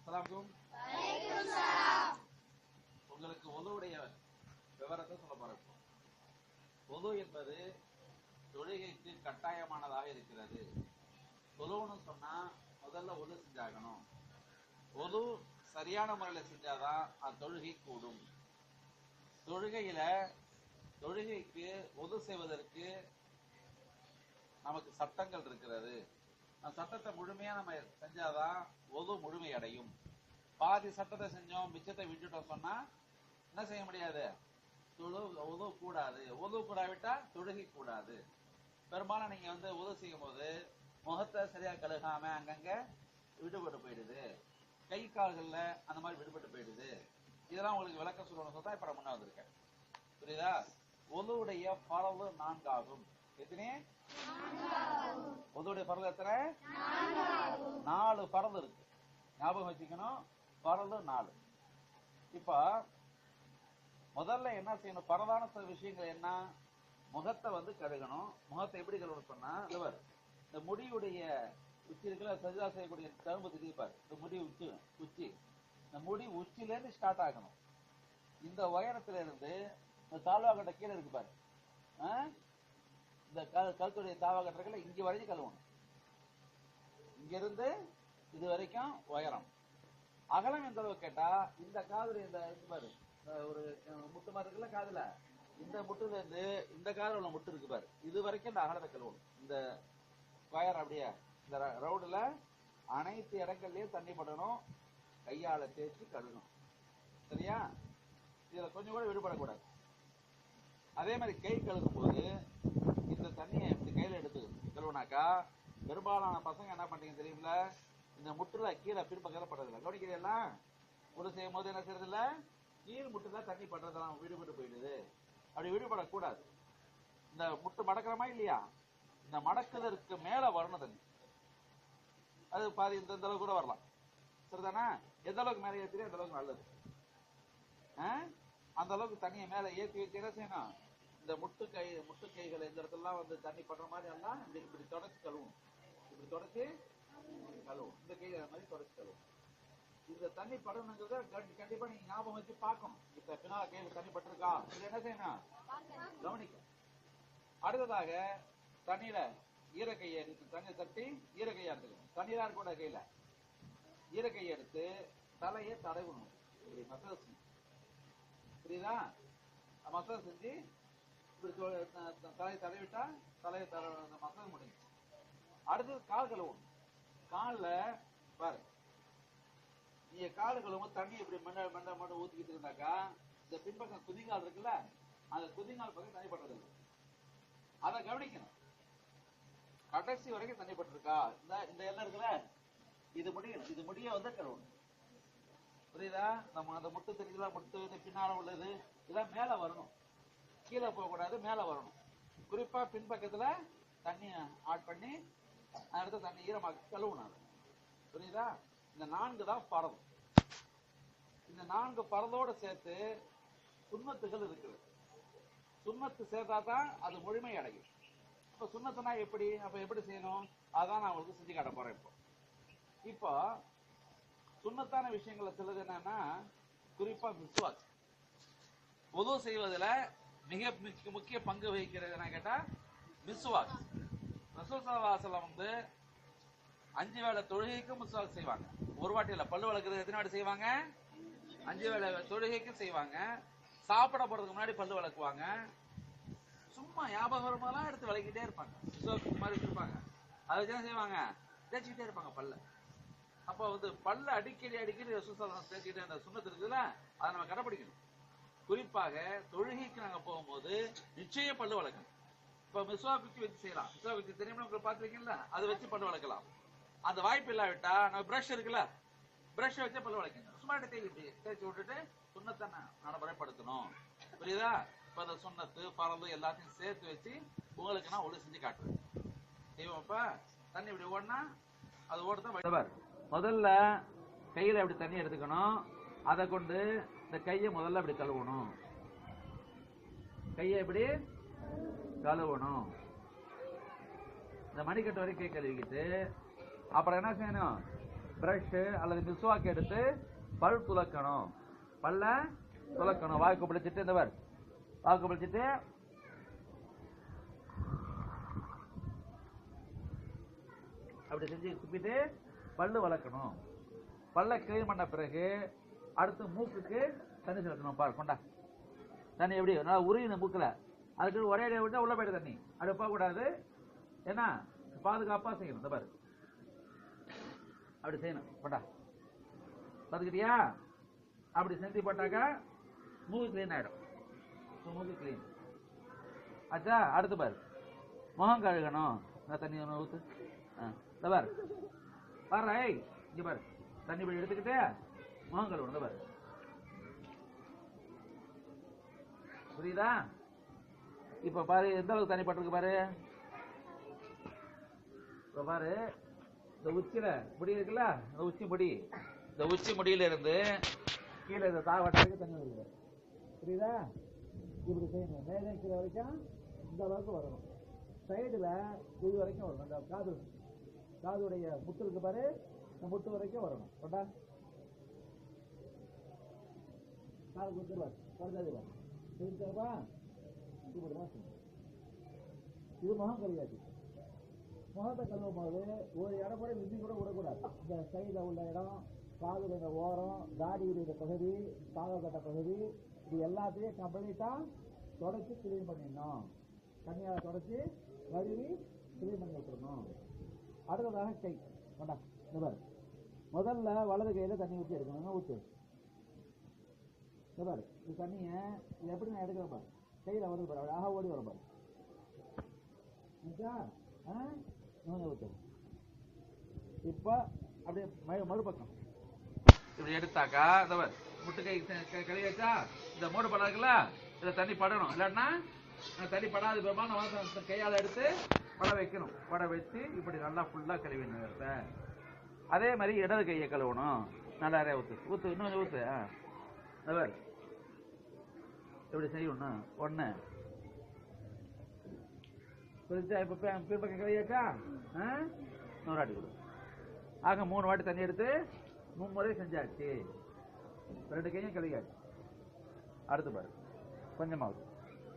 அஸ்ஸலாமுக்கும். உங்களுக்கு ஒதுவுடைய விவரத்தை சொல்ல போறேன். ஒது என்பது தொழுகைக்கு கட்டாயமானதாக இருக்கிறது. தொழுவணும் சொன்னா முதல்ல ஒது செஞ்சாகணும். ஒது சரியான முறையில் செஞ்சாதான் அது தொழுகை கூடும். தொழுகைக்கு ஒது செய்வதற்கு நமக்கு சட்டங்கள் இருக்கிறது. அந்த சட்டத்தை முழுமையா நம்ம செஞ்சாதான் ஒது முழுமை அடையும். பாதி சட்டத்தை செஞ்சோம் மிச்சத்தை விட்டுட்டோம் சொன்னா என்ன செய்ய முடியாது, ஒது கூடாது. ஒது கூடாவிட்டா தொழுகை கூடாது. பெரும்பாலும் நீங்க உதவு செய்யும் போது முகத்தை சரியா கழுகாம அங்கங்க விடுபட்டு போயிடுது, கை கால்கள்ல அந்த மாதிரி விடுபட்டு போயிடுது. இதெல்லாம் உங்களுக்கு விளக்கம் சொல்லணும் சொல்றா இப்ப முன்ன வந்திருக்கேன். புரியுதா? ஒதுவுடைய பரவு 4 ஆகும். எத்தனை ஒதுவுடைய பரவு? எத்தனை? 4 பரவு இருக்கு. ஞாபகம் வச்சுக்கணும், பரவு 4. இப்ப முதல்ல என்ன செய்யணும், பரவான சில விஷயங்கள் என்ன, முகத்தை கழுகணும். முகத்தை எப்படி கழுவணும் சொன்னா, இந்த முடியுடைய உச்சி இருக்குல்ல, சஜிதா செய்யக்கூடிய தழும்பு திடீர்ப்பாரு, இந்த முடி உச்சி இந்த முடி உச்சில இருந்து ஸ்டார்ட் ஆகணும். இந்த உயரத்துல இருந்து இந்த தாழ்வாகட்ட கீழே இருக்கு பாரு, இந்த கழுத்துடைய தாழ்வாகட்ட இருக்குல்ல, இங்க வரைக்கும் கழுவணும். இங்க இருந்து இது வரைக்கும் உயரம். அகலம் எந்த அளவுக்கு கேட்டா, இந்த காதுடைய இந்த பாரு ஒரு முட்டு மாதிரி இருக்குல்ல காதுல, இந்த முட்டுல இருந்து இந்த காதுல உள்ள முட்டு இருக்கு பாரு, இது வரைக்கும் இந்த அகலத்தை கழுவணும். இந்த ஸ்கொயர் அப்படியே இந்த ரவுண்டுல அனைத்து இடங்கள்லயும் தண்ணி படணும். கையால தேய்ச்சி கழுவணும். சரியா? இதுல கொஞ்சம் கூட விடுபடக்கூடாது. அதே மாதிரி கை கழுவும் போது இந்த தண்ணியை இப்படி கையில எடுத்து கழுவுனாக்கா, பெரும்பாலான பசங்க என்ன பண்றீங்க தெரியுமில்ல, இந்த முட்டுல கீழே பின்பக்கத்துல படுறதில்ல. கவனிக்கிறீங்களா? ஒரு செய்யும் போது என்ன செய்யறது இல்ல, கீழ் முட்டுல தண்ணி படுறதெல்லாம் விடுபட்டு போயிடுது. அப்படி விடுபடக்கூடாது. இந்த முட்டு மடக்கிறமா இல்லையா, இந்த மடக்குதற்கு மேல வரணும் தண்ணி. அது பாதி இந்த அளவுக்கு கூட வரலாம். சரிதானா? எந்த அளவுக்கு மேல ஏற்றி அந்த அளவுக்கு நல்லது. அந்த அளவுக்கு தண்ணியை மேல ஏற்றி வச்சு என்ன செய்யணும், இந்த முட்டு கைகள் இந்த இடத்துல தண்ணி படுற மாதிரி எல்லாம் இப்படி தொடச்சு கழுவும். இப்படி தொடச்சு கழுவும். இந்த கைகள் மாதிரி தொடச்சு கழுவும். இந்த தண்ணி படணுங்கிறத கண்டிப்பா நீங்க ஞாபகம் வச்சு பார்க்கணும். இப்ப பின்னால கையில தண்ணி பட்டிருக்கா, இது என்ன செய்யணும், கவனிக்கும். அடுத்ததாக தண்ணியில ஈரக்கையை எடுத்து தண்ணி தட்டி ஈரக்கையா எடுத்துக்கணும். தண்ணீரா இருக்க கையில ஈரக்கையை எடுத்து தலையை தடவணும். இப்படி மசாஜ் செஞ்சு, புரியுதா? மசாஜ் செஞ்சு இப்படி தலையை தடவிட்டா தலையை மசாஜ் முடிஞ்சு. அடுத்தது கால் கழுவணும். காலில் பாரு, நீங்க கால் கழுவும் தண்ணி இப்படி மண்ண ஊத்திக்கிட்டு இருந்தாக்கா, இந்த பின்பக்கம் குதிங்கால் இருக்குல்ல, அந்த குதிங்கால் பக்கம் தண்ணி பண்றது இல்லை. அதை கவனிக்கணும். கடைசி வரைக்கும் தண்ணி பட்டிருக்கா, இந்த எல்லாம் இருக்குல்ல, இது முடிய கழுவணும். புரியுதா? நம்ம அந்த முட்டு தெரியுதா, முட்டு பின்னால உள்ளது இதெல்லாம் மேல வரணும். கீழே போக கூடாது, மேல வரணும். குறிப்பா பின்பக்கத்துல தண்ணி ஆட் பண்ணி அடுத்த தண்ணி ஈரமாக்கி கழுவணும். புரியுதா? இந்த 4 தான் பரவு. இந்த 4 பரதோட சேர்த்து சுன்னத்துகள் இருக்குது. சுன்னத்து சேர்த்தா தான் அது முழுமை அடையும். இப்ப சுன்னத்துனா எப்படி, அப்ப எப்படி செய்யணும், அதான் நான் உங்களுக்கு செஞ்சு காட்ட போறேன். இப்போ சுன்னத்தான விஷயங்களை சொல்லுது என்னன்னா, குறிப்பா மிஸ்வாக். உது செய்வதில் மிக முக்கிய பங்கு வகிக்கிறது என்ன கேட்டா மிஸ்வாக். ரசூல் ஸல்லல்லாஹு அலைஹி வஸல்லம் 5 வேளை தொழுகைக்கு மிஸ்வாக் செய்வாங்க. ஒரு வாட்டி இல்ல, பல்லு வளர்க்கறது எத்தனை வாட்டி செய்வாங்க, 5 வேளை தொழுகைக்கு செய்வாங்க. சாப்பிட போறதுக்கு முன்னாடி பல்லு வளர்க்குவாங்க. சும்மா ஞாபகமெல்லாம் எடுத்து விளக்கிட்டே இருப்பாங்க. மிஸ்வாக் மாதிரி வச்சிருப்பாங்க, அதை வச்சு செய்வாங்க, தேய்ச்சிக்கிட்டே இருப்பாங்க பல்ல. அப்போ பல்ல அடிக்கடி ரசூல் ஸல்லல்லாஹு அலைஹி வஸல்லம் தேய்ச்சிக்கிட்டே அந்த சுன்னத்து இருக்குதுல்ல, அதை நம்ம கடைப்பிடிக்கணும். குறிப்பாக தொழுகைக்கு நாங்க போகும்போது நிச்சயம் பல்லு வளர்க்கணும். இப்ப மிஸ்வாக் வச்சு செய்யலாம். மிஸ்வாக் வச்சு தெரியுமா உங்களுக்கு பார்த்துருக்கீங்களா, அதை வச்சு பல்லு வளர்க்கலாம். அந்த வாய்ப்பு இல்லாவிட்டா நம்ம பிரஷ் இருக்குல்ல, பிரஷ் வச்சு பல்லு வளர்க்கணும். சும்மா தேய்ச்சி விட்டுட்டு சுண்ணத்தை நடைமுறைப்படுத்தணும். புரியுதா? இப்ப அந்த சுண்ணத்து பரந்து எல்லாத்தையும் சேர்த்து வச்சு உங்களுக்கு நான் ஒளி செஞ்சு காட்டுறேன். செய்வோம்ப்ப தண்ணி இப்படி ஓடனா அது ஓடுதான். முதல்ல கையில அப்படி தண்ணி எடுத்துக்கணும். அதை கொண்டு இந்த கையை முதல்ல அப்படி கழுவணும். கையை இப்படி கழுவணும். இந்த மணிக்கட்டு வரைக்கும் கை கழுவிக்கிட்டு அப்புறம் என்ன செய்யணும், பிரஷ் அல்லது மிஸ்வாக் எடுத்து பல் துலக்கணும். பல்ல துலக்கணும். வாய்க்கு பிடிச்சிட்டு இந்த வாய்க்கு பிடிச்சிட்டு அப்படி செஞ்சு துப்பிட்டு பல்லு வளர்க்கணும். பல்ல கிளீன் பண்ண பிறகு அடுத்து மூக்குக்கு தண்ணி செலுத்தணும். பாரு கொண்டா தண்ணி எப்படி நல்லா உருகின மூக்கில் அதுக்கு ஒரே இடையே விட்டா உள்ள போயிட்டு தண்ணி அப்படி போகக்கூடாது. ஏன்னா பாதுகாப்பா செய்யணும். இந்த பாரு அப்படி செய்யணும். கொண்டா பார்த்துக்கிட்டியா? அப்படி செஞ்சு போட்டாக்கா மூக்கு கிளீன் ஆயிடும். மூக்கு கிளீன் ஆச்சா? அடுத்து பாரு முகம் கழுகணும். தண்ணி ஊத்து. இந்த பாரு பாரு இங்க பாரு தண்ணி இப்படி எடுத்துக்கிட்டு முகம் கழுவணும். இந்த பாரு புரியுதா? இப்ப பாரு எந்த அளவுக்கு தண்ணி பட்டிருக்கு பாரு. இப்ப பாரு இந்த உச்சியில முடி இருக்குல்ல, இந்த உச்சி முடி, இந்த உச்சி முடியில இருந்து கீழே இந்த தாவட்டத்துக்கு தண்ணி வருது. புரியுதா? இப்படி செய்யணும். மேலே கீழே வரைக்கும் இந்த அளவுக்கு வரணும். சைடுல இது வரைக்கும் வரணும். இந்த காதுடைய முட்டு இருக்கு பாரு, இந்த முட்டு வரைக்கும் வரணும். கொண்டா காது கொடுத்துருவா குறைஞ்சாதுவா தெரிஞ்சாப்பா. இது முகம் கழியாச்சு. முகத்தை கழுவும் போது ஒரு இடம் கூட விதி கூட விடக்கூடாது. இந்த சைடில் உள்ள இடம், காதுடைய ஓரம், தாடியுடைய பகுதி, பாகக்கட்ட பகுதி, இது எல்லாத்தையும் கம்ப்ளீட்டா தொடச்சி கிளீன் பண்ணிடணும். தண்ணியால் தொடச்சி கழுவி கிளீன் பண்ணி விட்டுருணும். அடுத்ததாக கை கொண்டா இந்த பாரு. முதல்ல வலது கையில தண்ணி ஊற்றி எடுக்கணும். ஊற்று இந்த பாரு. இந்த தண்ணியை எப்படி நான் எடுக்கிறேன் பாரு. கையில் வருது பாரு. அழகாக ஓடி வர பாரு. ஊற்று. இப்போ அப்படியே மறுபக்கம் இப்படி எடுத்தாக்கா இந்த முட்டு கை கழுவியாச்சா? இந்த மூடு படம் இருக்குல்ல, இதுல தண்ணி படணும். இல்லைன்னா தண்ணி படாது பெரும்பாலும் கையால் எடுத்து பட வைக்கணும். பட வச்சு இப்படி நல்லா ஃபுல்லா கழுவின. அதே மாதிரி இடது கையை கழுவணும். நல்லா ஊத்து ஊத்து இன்னும் கொஞ்சம் ஊத்து. எப்படி செய்யணும்? ஒண்ணு புரிஞ்சா? இப்ப பின்பக்கம் கழுவியாச்சா? 100 வாட்டி கொடு. ஆக 3 வாட்டி தண்ணி எடுத்து 3 முறை செஞ்சாச்சு. 2 கையும் கழுவியாச்சு. அடுத்து பாரு கொஞ்சமாவது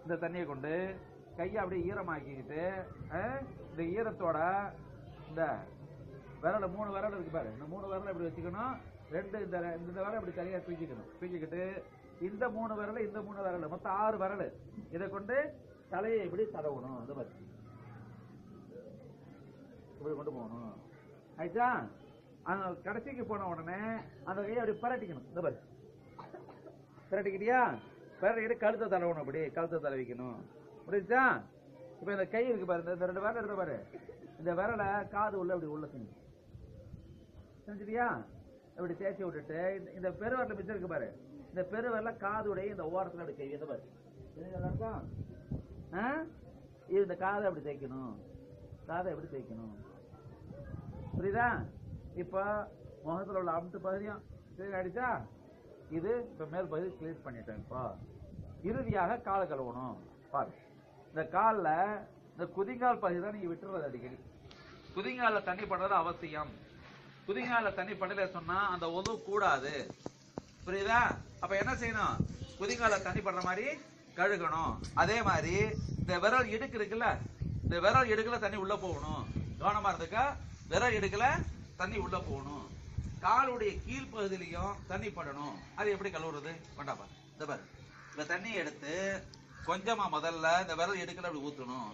இந்த தண்ணியை கொண்டு கையை அப்படியே ஈரமாக்கிக்கிட்டு இந்த ஈரத்தோட இந்த விரல 3 விரல் இருக்கு பாரு. இந்த 3 விரலை இப்படி வச்சுக்கணும். இந்த விரலை இப்படி தனியாக தூக்கிக்கிட்டு இந்த 3 விரல் இந்த 3 விரல் மொத்தம் 6 விரல் இதை கொண்டு தலையை இப்படி தடவணும். இந்த பாரு இப்படி கொண்டு போகணும். ஆயிடுச்சா? அந்த கடைசிக்கு போன உடனே அந்த கையை அப்படி பரட்டிக்கணும். இந்த பாரு பரட்டிக்கிட்டியா? பரட்டிக்கிட்டு கழுத்தை தடவணும். அப்படி கழுத்தை தடவிக்கணும். புரியுதா? இப்ப இந்த கை இருக்கு பாரு, இந்த 2 விரல் இருக்க பாரு, இந்த விரலை காது உள்ள இப்படி உள்ள செஞ்சுட்டியா? இப்படி தேய்ச்சி விட்டுட்டு இந்த பெருவரல மிச்சம் இருக்கு பாரு, இந்த பெருவரல காதுடைய இந்த ஓரத்துல அப்படி கை பாரு. இந்த காதை அப்படி தேய்க்கணும். காதை எப்படி தேய்க்கணும்? புரியுதா? இப்ப முகத்துல உள்ள அமுத்து பகுதியும் கிளீன் ஆயிடுச்சா? இது இப்ப மேல் பகுதி கிளீன் பண்ணிட்டேன். இப்போ இறுதியாக காலை கழுவணும். பாரு இந்த காலில் இந்த குதிங்கால் பகுதி தான் நீங்க விட்டுறது. அடிக்கடி குதிங்கால தண்ணி படுறது அவசியம். குதிங்கால தண்ணி படல சொன்னா அந்த உதவு கூடாது. புரியுதா? அப்ப என்ன செய்யணும்? குதிங்கால தண்ணி படுற மாதிரி கழுகணும். அதே மாதிரி இந்த விரல் இடுக்கு இருக்குல்ல, இந்த விரல் இடுக்குல தண்ணி உள்ள போகணும். கவனமா இருந்துக்கா. விரல் இடுக்குல தண்ணி உள்ள போகணும். காலுடைய கீழ்ப்பகுதியிலையும் தண்ணி படணும். அது எப்படி கழுவுறது? வேண்டாப்பா. இந்த பாரு, இந்த தண்ணியை எடுத்து கொஞ்சமா முதல்ல இந்த விரல் இடுக்குல அப்படி ஊத்தணும்.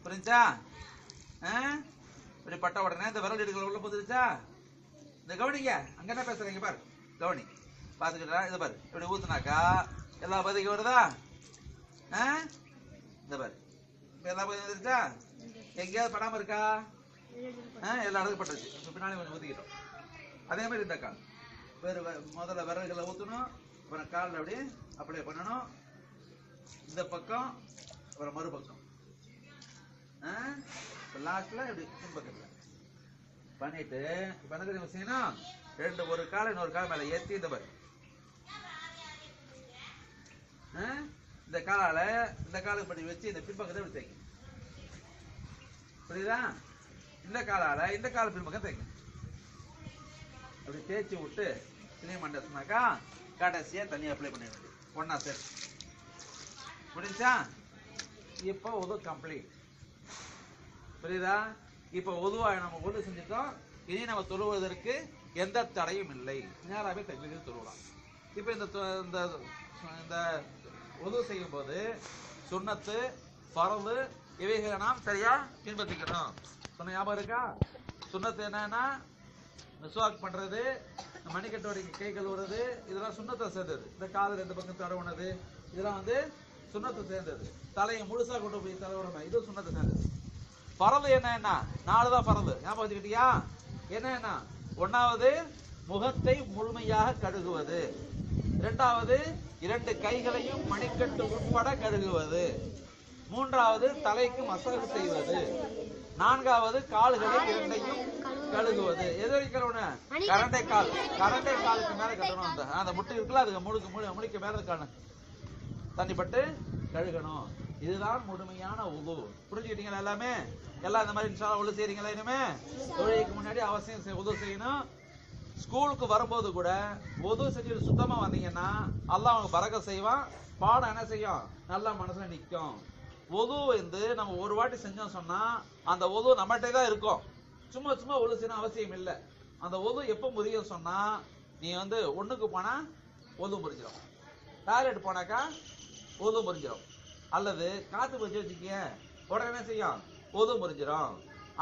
புரிஞ்சா? இப்படி பட்ட உடனே இந்த விரல் இடுக்குல உள்ள போதுச்சா? இந்த கவனிங்க, அங்க என்ன பேசுறீங்க பாரு, கவனி பாத்துக்கிட்டா. இதை பாரு, இப்படி ஊத்துனாக்கா எல்லா பகுதிக்கும் வருதா? இந்த பாரு, இப்ப எல்லா பகுதியும் வந்துருச்சா? எங்கேயாவது படாம இருக்கா? எல்லா இடத்துக்கும் பட்டுருச்சு. பின்னாடி கொஞ்சம் ஊத்திக்கிட்டோம். அதே மாதிரி இந்த கால் முதல்ல விரல்களை ஊத்தணும். அப்புறம் காலில் அப்படி அப்ளை பண்ணணும். இந்த பக்கம் அப்புறம் மறுபக்கம், லாஸ்ட்ல இப்படி பின்பக்கத்துல பண்ணிட்டு இப்ப என்ன தெரியும் செய்யணும்? ஒரு காலை இன்னொரு கால் மேல ஏத்தி இந்த மாதிரி இந்த காலால இந்த காலுக்கு பண்ணி வச்சு இந்த பின்பக்கத்தை இப்படி தேய்க்கணும். புரியுதா? இந்த காலால இந்த கால பின்பக்கம் தேய்க்கணும். அப்படி தேய்ச்சி விட்டு சிலிம் பண்ணாக்கா கடைசியா தண்ணி அப்ளை பண்ண வேண்டியது ஒன்னா சார் முடிஞ்சா. இப்போ உது கம்ப்ளீட். புரியுதா? இப்போ உதுவா நம்ம உது செஞ்சுட்டோம். இனி நம்ம தொழுவதற்கு எந்த தடையும் இல்லை. நேராகவே தக்பீர் தொழுவலாம். இப்போ இந்த உது செய்யும் போது சுன்னத்து ஃபர்து இவைகளை நாம் சரியா பின்பற்றிக்கணும். சொன்ன ஞாபகம் இருக்கா? சுன்னத்து என்னன்னா மிஸ்வாக் பண்றது, மணிக்கட்டோட கை கழுவுறது, இதெல்லாம் சுண்ணத்தை சேர்ந்தது. இந்த காது 2 பக்கம் தடவுனது இதெல்லாம் சுண்ணத்தை சேர்ந்தது. தலையை முழுசா கொண்டு போய் தடவுறோம், இது சுண்ணத்தை சேர்ந்தது. ஃபர்து என்ன 4 தான் ஃபர்து. ஞாபகம் வச்சுக்கிட்டியா? என்ன? 1வது முகத்தை முழுமையாக கழுகுவது, 2வது 2 கைகளையும் மணிக்கட்டு உட்பட கழுகுவது, 3வது தலைக்கு மசாஜ் செய்வது, 4வது கால்களை 2யும் கழுகுவது. எது வரைக்கும் கழுவணும்? கரண்டை காலுக்கு மேல கட்டணும். அந்த முட்டை இருக்குல்ல, அதுக்கு முழுக்க மேல காணும் தண்ணிப்பட்டு கழுகணும். இதுதான் முழுமையான உது. புரிஞ்சுக்கிட்டீங்களா? எல்லாம் இந்த மாதிரி இன்ஷா அல்லாஹ் உது செய்றீங்களா? இனிமே தொழுகைக்கு முன்னாடி அவசியம் உது செய்யணும். ஸ்கூலுக்கு வரும்போது கூட உது செஞ்சுட்டு சுத்தமா வந்தீங்கன்னா அல்லாஹ் அவங்க பரக்கத் செய்வான். பாடம் என்ன செய்யும்? நல்லா மனசுல நிக்கும். உது நம்ம ஒரு வாட்டி செஞ்சோம் சொன்னா அந்த உது நம்மகிட்டே தான் இருக்கும். சும்மா உது செய்யணும் அவசியம் இல்லை. அந்த உது எப்ப முறியும் சொன்னா, நீ ஒண்ணுக்கு போனா உது முறிஞ்சிடும், டாய்லெட் போனாக்கா உது முறிஞ்சிடும், அல்லது காத்து வச்சு வச்சுக்க உடனே என்ன செய்யும்? உது முறிஞ்சிடும்.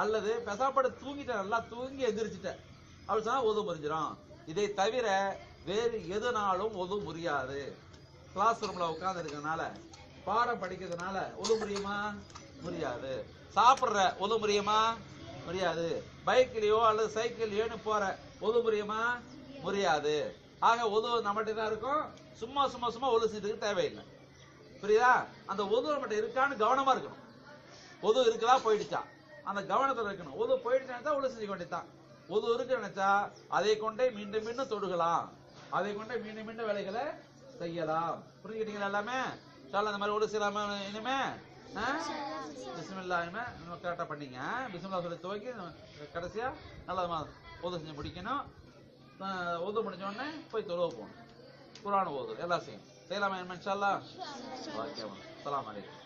அல்லது பெசாப்பட தூங்கிட்ட, நல்லா தூங்கி எந்திரிச்சிட்ட அப்படி சொன்னா உது முறிஞ்சிடும். இதை தவிர வேறு எதுனாலும் உது முறியாது. கிளாஸ் ரூம்ல உட்கார்ந்து இருக்கனால பாடம் படிக்கிறதுனால உது முறியுமா? முடியாது. சாப்பிடுற உது முறியுமா? முடியாது. பைக்லயோ அல்லது சைக்கிள்லயோன்னு போற உது முறியுமா? முடியாது. ஆக உது நம்மகிட்ட தான் இருக்கும். சும்மா உது செஞ்சுட்டு தேவையில்லை. புரியுதா? அந்த உது நம்மகிட்ட இருக்கான்னு கவனமா இருக்கணும். உது இருக்குதா போயிடுச்சா அந்த கவனத்துல இருக்கணும். உது போயிடுச்சா உது செஞ்சு வேண்டியதான். உது இருக்கு நினைச்சா அதை கொண்டே மீண்டும் தொடுகலாம், அதை கொண்டே மீண்டும் வேலைகளை செய்யலாம். புரிஞ்சுக்கிட்டீங்களா? எல்லாமே அந்த மாதிரி உது செய்யலாம இனிமே பிஸ்மில்லாஹ் கரெக்டா பண்ணீங்க. பிஸ்மில்லாஹ் சொல்லி துவக்கி கடைசியா நல்லா உது செஞ்சு முடிக்கணும். உது முடிஞ்ச உடனே போய் தொழுவ போகணும். குர்ஆன் ஓது எல்லாம் செய்யலாமா? இன்ஷா அல்லாஹ். அஸ்ஸலாமு அலைக்கும்.